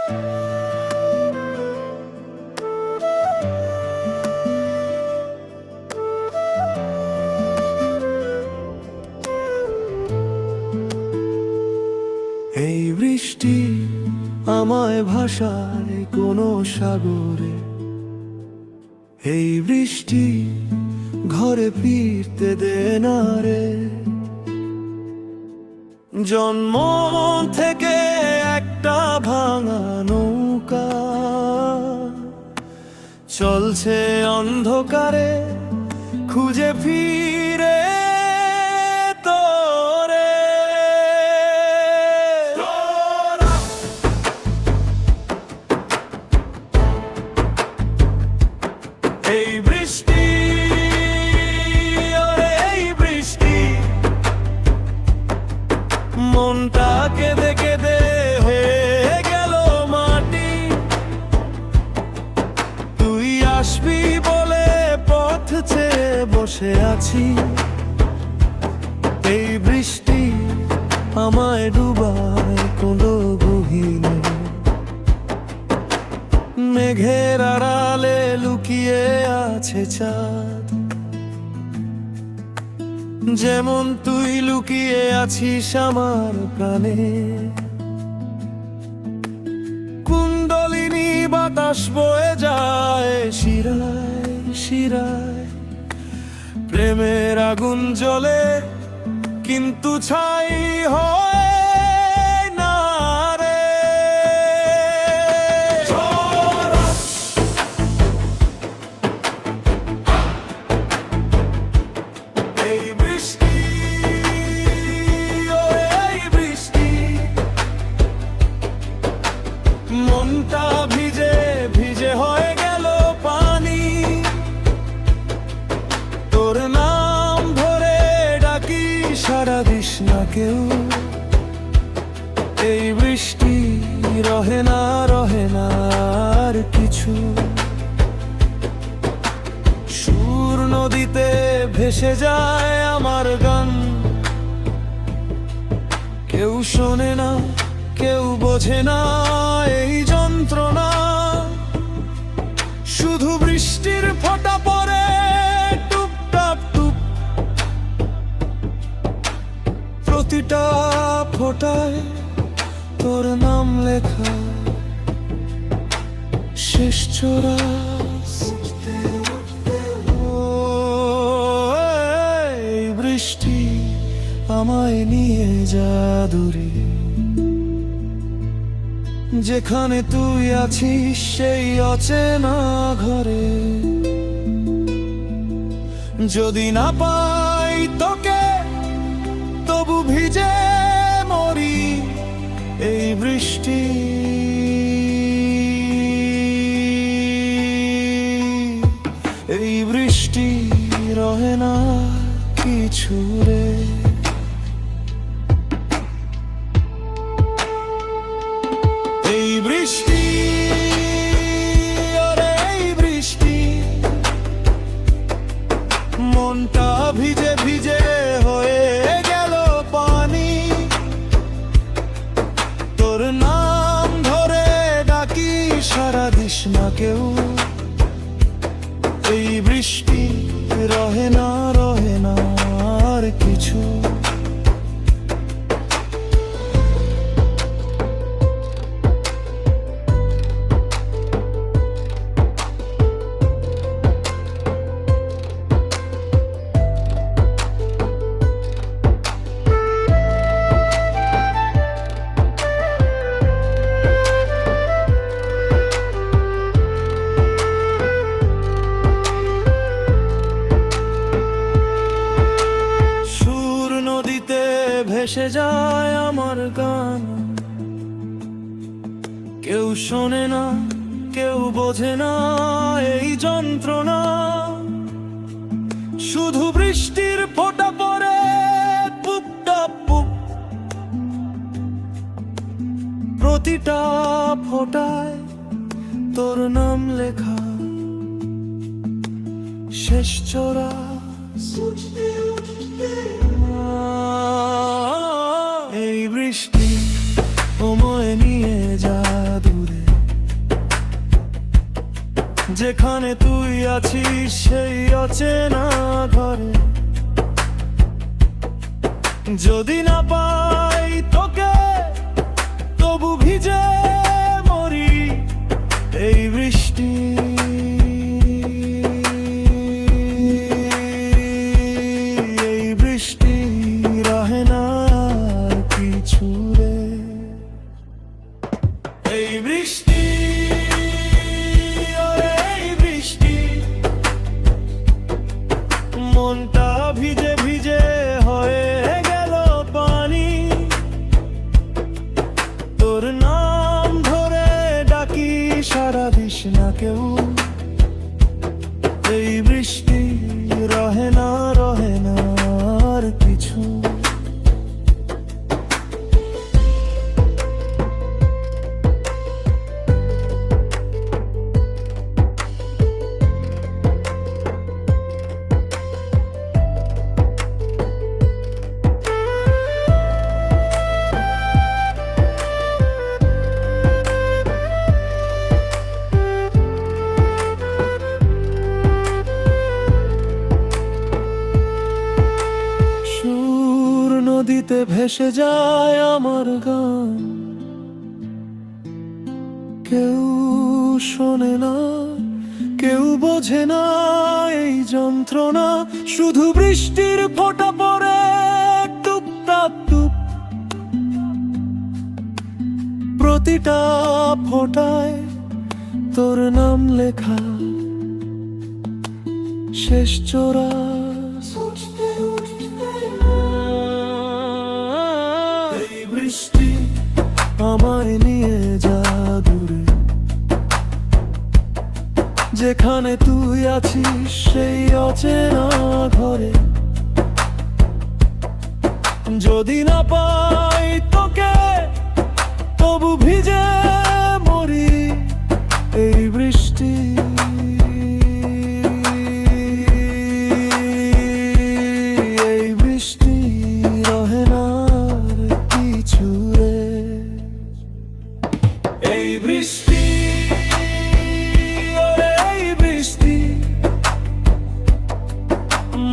এই বৃষ্টি আমায় ভাসায় কোনো সাগরে, এই বৃষ্টি ঘরে ফিরতে দে না রে। জন্ম থেকে একটা ভাঙা নৌকা চলছে অন্ধকারে, খুঁজে ফিরে তোরে। এই বৃষ্টি, এই বৃষ্টি মনটা কেঁদে কেঁদে হয়ে গেল মাটি। তুই আসবি বলে পথ চেয়ে বসে আছি। এই বৃষ্টি আমায় ডুবায় কোনো গহীনে, মেঘের আড়ালে লুকিয়ে আছে চাঁদ। যেমন তুই লুকিয়ে আছিস আমার প্রাণে। কুণ্ডলিনী বাতাস বয়ে যায় শিরায় শিরায়, প্রেমের আগুন জ্বলে কিন্তু ছাই হয় না রে। এই বৃষ্টি, এই বৃষ্টি মনটা ভিজে ভিজে হয়ে গেল পানি। তোর নাম ধরে ডাকি, সাড়া দিস না কেউ। এই বৃষ্টি রহে না আর কিছু। সুর নদীতে ভেসে যায় আমার গান, কেউ শোনে না কেউ বোঝে না এই যন্ত্রণা। শুধু বৃষ্টির ফোঁটা পড়ে টুপটাপ টুপ, প্রতিটা ফোঁটায় তোর নাম লেখা। শেষ চোরা এই বৃষ্টি আমায় নিয়ে যা দূরে, যেখানে তুই আছিস সেই অচেনা ঘরে। যদি না পাই তোকে তবু ভিজে মরি। এই বৃষ্টি, এই বৃষ্টি রহে না কিছু রে। এই বৃষ্টি, এই বৃষ্টি মনটা ভিজে ভিজে হয়ে গেল পানি। তোর নাম ধরে ডাকি, সাড়া দিস না কেউ। এই বৃষ্টি রহে না আর কিছু। ভেসে যায় আমার গান, কেউ শোনে না কেউ বোঝে না এই যন্ত্রণা। শুধু বৃষ্টির ফোঁটা পড়ে পুপটাপ পুপ, প্রতিটা ফোঁটায় তোর নাম লেখা। শেষ চোরা এই বৃষ্টি আমায় নিয়ে যা দূরে, যেখানে তুই আছিস সেই অচেনা ঘরে। যদি না পাই তোকে তবু ভিজে মরি এই বৃষ্টি। এই বৃষ্টি রহে না আর কিছু রে। এই বৃষ্টি, ওরে এই বৃষ্টি, মনটা ভিজে ভিজে হয়ে গেল পানি। তোর নাম ধরে ডাকি সারা দিস না কেউ। এই বৃষ্টি রহে না আর কিছু। নদীতে ভেসে যায় আমার গান, কেউ শোনে না, কেউ বোঝে না এই যন্ত্রণা। শুধু বৃষ্টির ফোঁটা পড়ে টুপটাপ টুপ, প্রতিটা ফোঁটায় তোর নাম লেখা। শেষ চোরা বৃষ্টি আমায় নিয়ে যা দূরে, যেখানে তুই আছিস সেই অচেনা ঘরে। যদি না পাই তোকে তবু ভিজে মরি এই বৃষ্টি। এই বৃষ্টি রহে না কিছু রে। এই বৃষ্টি, ওরে এই বৃষ্টি,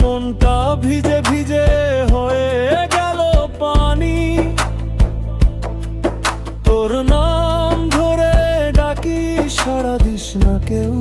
মনটা ভিজে ভিজে হয়ে গেল পানি। তোর নাম ধরে ডাকি সাড়া দিস না কেউ।